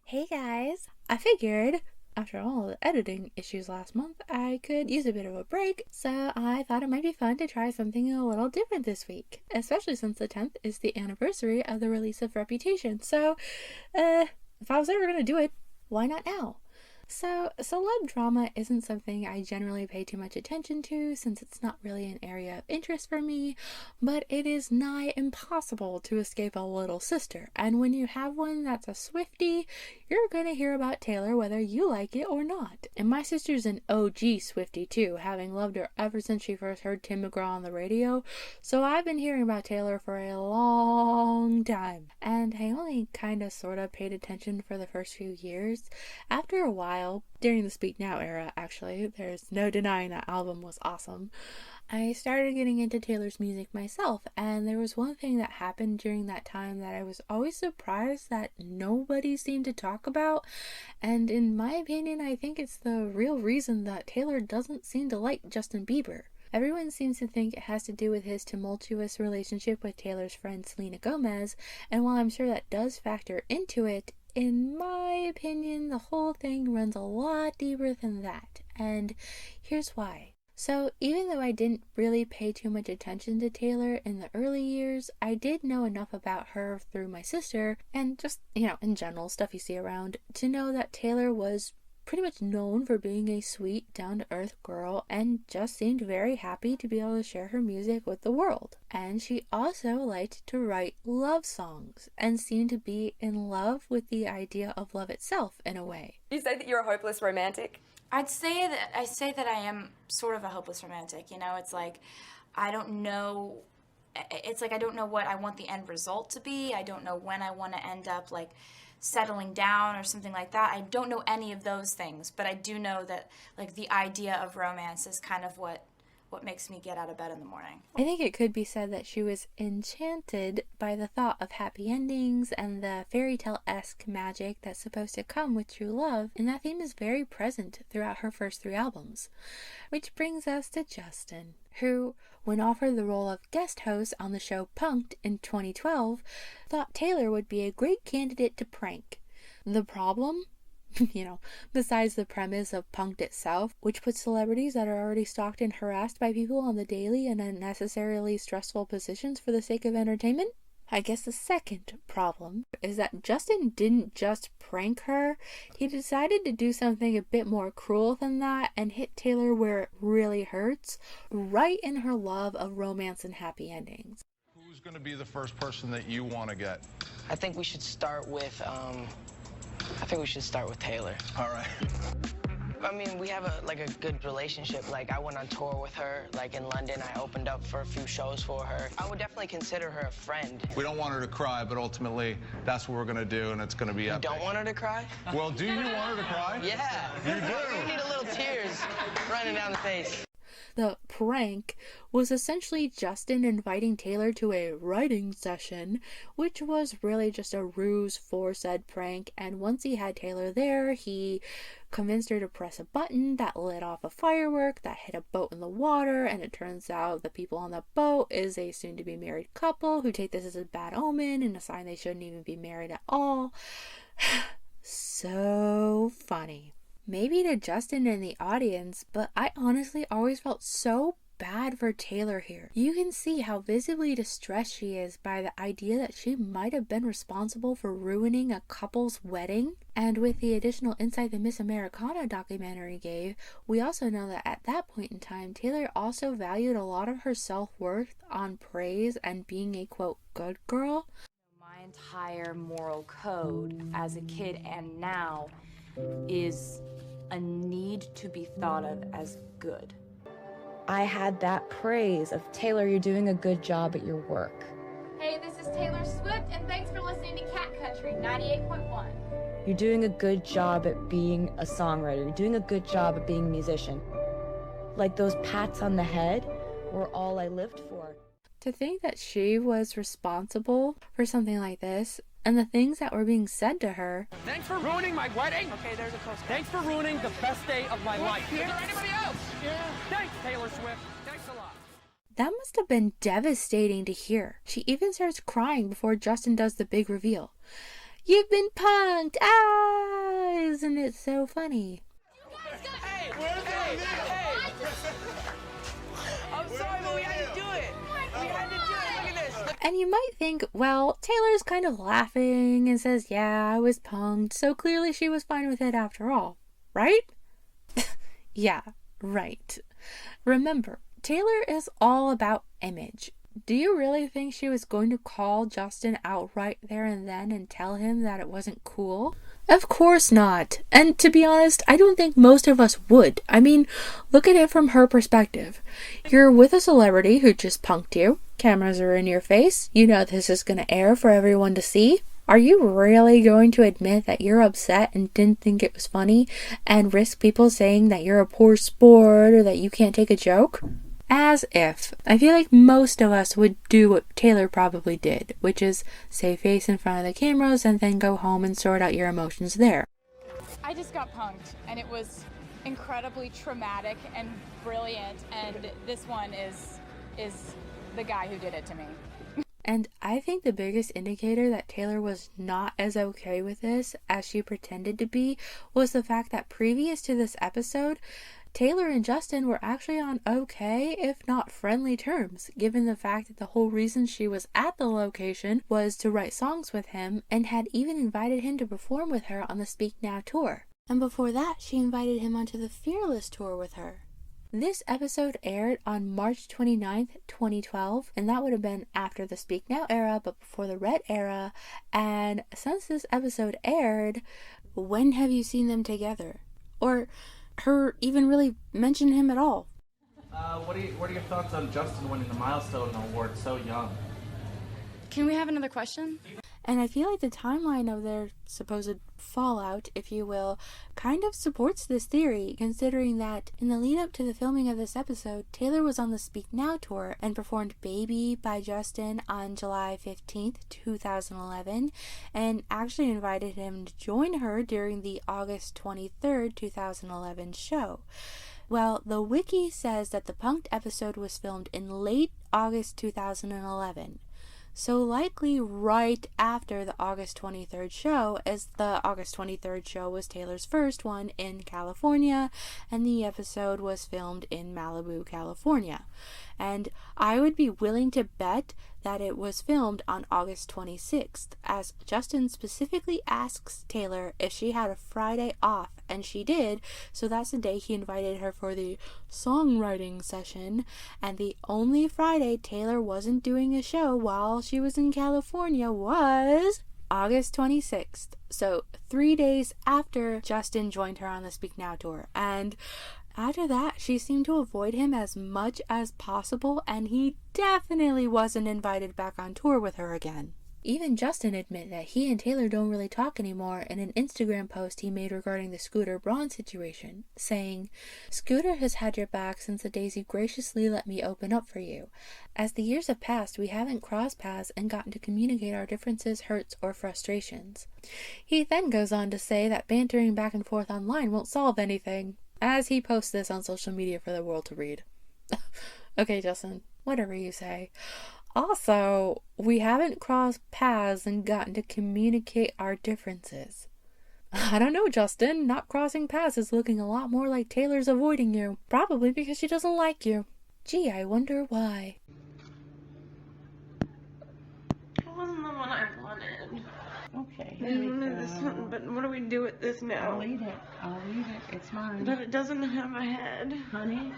Hey guys! I figured, after all the editing issues last month, I could use a bit of a break, so I thought it might be fun to try something a little different this week, especially since the 10th is the anniversary of the release of Reputation, so, if I was ever gonna do it, why not now? So, celeb drama isn't something I generally pay too much attention to since it's not really an area of interest for me, but it is nigh impossible to escape a little sister, and when you have one that's a Swiftie, you're gonna hear about Taylor whether you like it or not. And my sister's an OG Swiftie too, having loved her ever since she first heard Tim McGraw on the radio, so I've been hearing about Taylor for a long time, and I only kinda sorta paid attention for the first few years. After a while, during the Speak Now era, actually, there's no denying that album was awesome, I started getting into Taylor's music myself, and there was one thing that happened during that time that I was always surprised that nobody seemed to talk about, and in my opinion, I think it's the real reason that Taylor doesn't seem to like Justin Bieber. Everyone seems to think it has to do with his tumultuous relationship with Taylor's friend Selena Gomez, and while I'm sure that does factor into it, in my opinion, the whole thing runs a lot deeper than that, and here's why. So, even though I didn't really pay too much attention to Taylor in the early years, I did know enough about her through my sister, and just, in general, stuff you see around, to know that Taylor was pretty much known for being a sweet, down-to-earth girl and just seemed very happy to be able to share her music with the world. And she also liked to write love songs and seemed to be in love with the idea of love itself in a way. You say that you're a hopeless romantic? I say that I am sort of a hopeless romantic. It's like I don't know. It's like I don't know what I want the end result to be. I don't know when I want to end up like settling down or something like that. I don't know any of those things, but I do know that like the idea of romance is kind of what makes me get out of bed in the morning. I think it could be said that she was enchanted by the thought of happy endings and the fairy tale-esque magic that's supposed to come with true love, and that theme is very present throughout her first 3 albums. Which brings us to Justin, who, when offered the role of guest host on the show Punk'd in 2012, thought Taylor would be a great candidate to prank. The problem? Besides the premise of Punk'd itself, which puts celebrities that are already stalked and harassed by people on the daily in unnecessarily stressful positions for the sake of entertainment? I guess the second problem is that Justin didn't just prank her, he decided to do something a bit more cruel than that and hit Taylor where it really hurts, right in her love of romance and happy endings. Who's going to be the first person that you want to get? I think we should start with Taylor. All right. I mean, we have a good relationship. Like, I went on tour with her. Like, in London, I opened up for a few shows for her. I would definitely consider her a friend. We don't want her to cry, but ultimately, that's what we're going to do, and it's going to be epic. You don't want her to cry? Well, do you want her to cry? Yeah. You do? We need a little tears running down the face. The prank was essentially Justin inviting Taylor to a writing session, which was really just a ruse for said prank, and once he had Taylor there, he convinced her to press a button that lit off a firework that hit a boat in the water, and it turns out the people on the boat is a soon-to-be married couple who take this as a bad omen and a sign they shouldn't even be married at all. So funny. Maybe to Justin and the audience, but I honestly always felt so bad for Taylor here. You can see how visibly distressed she is by the idea that she might have been responsible for ruining a couple's wedding. And with the additional insight the Miss Americana documentary gave, we also know that at that point in time, Taylor also valued a lot of her self-worth on praise and being a, quote, good girl. My entire moral code as a kid and now is a need to be thought of as good. I had that praise of, Taylor, you're doing a good job at your work. Hey, this is Taylor Swift, and thanks for listening to Cat Country 98.1. You're doing a good job at being a songwriter. You're doing a good job at being a musician. Like those pats on the head were all I lived for. To think that she was responsible for something like this, and the things that were being said to her. Thanks for ruining my wedding. Okay, there's a toast. Thanks for ruining the best day of my life. Is there anybody else? Yeah. Thanks, Taylor Swift. Thanks a lot. That must have been devastating to hear. She even starts crying before Justin does the big reveal. You've been punked! Ah! Isn't it so funny? Hey, I'm sorry, but we had to do it. We had to do it. Look at this. And you might think, well, Taylor's kind of laughing and says, yeah, I was punked, so clearly she was fine with it after all, right? Yeah, right. Remember, Taylor is all about image. Do you really think she was going to call Justin out right there and then and tell him that it wasn't cool? Of course not. And to be honest, I don't think most of us would. I mean, look at it from her perspective. You're with a celebrity who just punked you. Cameras are in your face. You know this is going to air for everyone to see. Are you really going to admit that you're upset and didn't think it was funny and risk people saying that you're a poor sport or that you can't take a joke? As if. I feel like most of us would do what Taylor probably did, which is save face in front of the cameras and then go home and sort out your emotions there. I just got punked, and it was incredibly traumatic and brilliant, and this one is the guy who did it to me. And I think the biggest indicator that Taylor was not as okay with this as she pretended to be was the fact that previous to this episode, Taylor and Justin were actually on okay, if not friendly terms, given the fact that the whole reason she was at the location was to write songs with him and had even invited him to perform with her on the Speak Now tour. And before that, she invited him onto the Fearless tour with her. This episode aired on March 29th, 2012, and that would have been after the Speak Now era, but before the Red era. And since this episode aired, when have you seen them together? Or her even really mention him at all? What are your thoughts on Justin winning the Milestone Award so young? Can we have another question? And I feel like the timeline of their supposed fallout, if you will, kind of supports this theory, considering that in the lead up to the filming of this episode, Taylor was on the Speak Now tour and performed Baby by Justin on July 15th, 2011, and actually invited him to join her during the August 23rd, 2011 show. Well, the wiki says that the Punked episode was filmed in late August 2011. So likely right after the August 23rd show, as the August 23rd show was Taylor's first one in California, and the episode was filmed in Malibu, California. And I would be willing to bet that it was filmed on August 26th, as Justin specifically asks Taylor if she had a Friday off, and she did, so that's the day he invited her for the songwriting session, and the only Friday Taylor wasn't doing a show while she was in California was August 26th, so 3 days after Justin joined her on the Speak Now tour, and after that, she seemed to avoid him as much as possible, and he definitely wasn't invited back on tour with her again. Even Justin admitted that he and Taylor don't really talk anymore in an Instagram post he made regarding the Scooter Braun situation, saying, "Scooter has had your back since the days you graciously let me open up for you. As the years have passed, we haven't crossed paths and gotten to communicate our differences, hurts, or frustrations." He then goes on to say that bantering back and forth online won't solve anything, as he posts this on social media for the world to read. Okay, Justin, whatever you say. Also, we haven't crossed paths and gotten to communicate our differences. I don't know, Justin. Not crossing paths is looking a lot more like Taylor's avoiding you. Probably because she doesn't like you. Gee, I wonder why. It wasn't the one I wanted. Okay, I here we wanted go. this one, but what do we do with this now? I'll eat it. I'll eat it. It's mine. But it doesn't have a head. Honey?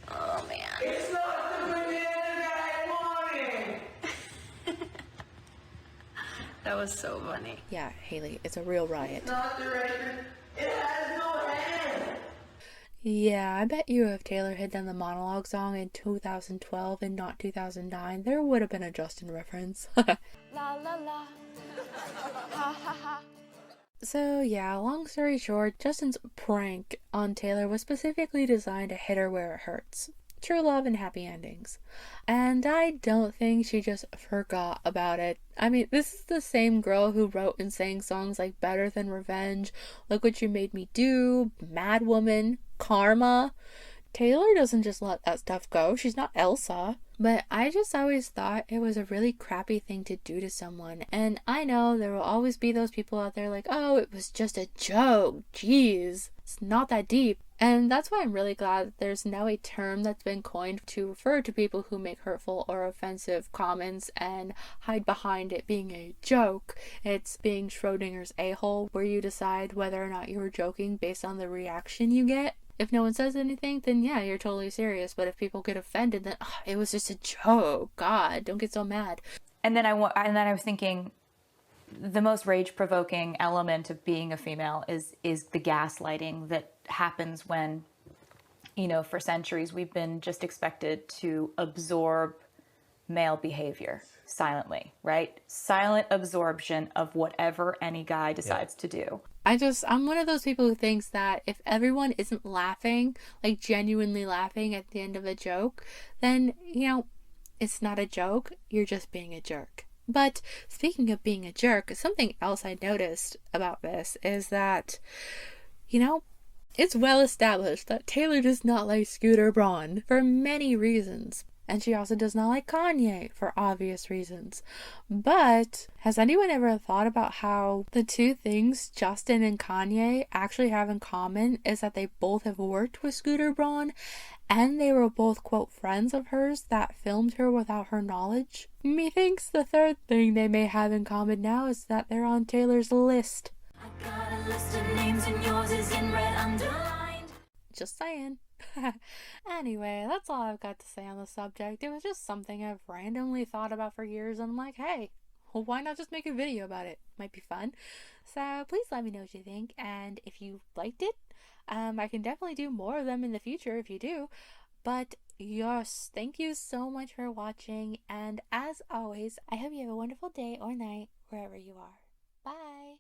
Oh, man. It's not the banana that I wanted. That was so funny. Yeah, Haley, it's a real riot. It's not the record. It has no head. Yeah, I bet you if Taylor had done the monologue song in 2012 and not 2009, there would have been a Justin reference. La la la. Ha ha ha. So yeah, long story short, Justin's prank on Taylor was specifically designed to hit her where it hurts. True love and happy endings. And I don't think she just forgot about it. I mean, this is the same girl who wrote and sang songs like Better Than Revenge, Look What You Made Me Do, Mad Woman, Karma. Taylor doesn't just let that stuff go. She's not Elsa. But I just always thought it was a really crappy thing to do to someone. And I know there will always be those people out there like, oh, it was just a joke. Jeez, it's not that deep. And that's why I'm really glad that there's now a term that's been coined to refer to people who make hurtful or offensive comments and hide behind it being a joke. It's being Schrodinger's a-hole, where you decide whether or not you're joking based on the reaction you get. If no one says anything, then yeah, you're totally serious. But if people get offended, then it was just a joke. God, don't get so mad. And then I was thinking, the most rage-provoking element of being a female is the gaslighting that happens when, you know, for centuries we've been just expected to absorb male behavior silently, right? Silent absorption of whatever any guy decides to do. I'm one of those people who thinks that if everyone isn't laughing, like genuinely laughing at the end of a joke, then, you know, it's not a joke, you're just being a jerk. But speaking of being a jerk, something else I noticed about this is that, you know, it's well established that Taylor does not like Scooter Braun for many reasons. And she also does not like Kanye for obvious reasons. But has anyone ever thought about how the two things Justin and Kanye actually have in common is that they both have worked with Scooter Braun and they were both, quote, friends of hers that filmed her without her knowledge? Methinks the third thing they may have in common now is that they're on Taylor's list. I got a list of names and yours is in red underlined. Just saying. Anyway, that's all I've got to say on the subject. It was just something I've randomly thought about for years, and I'm like, hey, well, why not just make a video about it? Might be fun. So please let me know what you think, and if you liked it, I can definitely do more of them in the future if you do. But yes, thank you so much for watching, and as always, I hope you have a wonderful day or night wherever you are. Bye!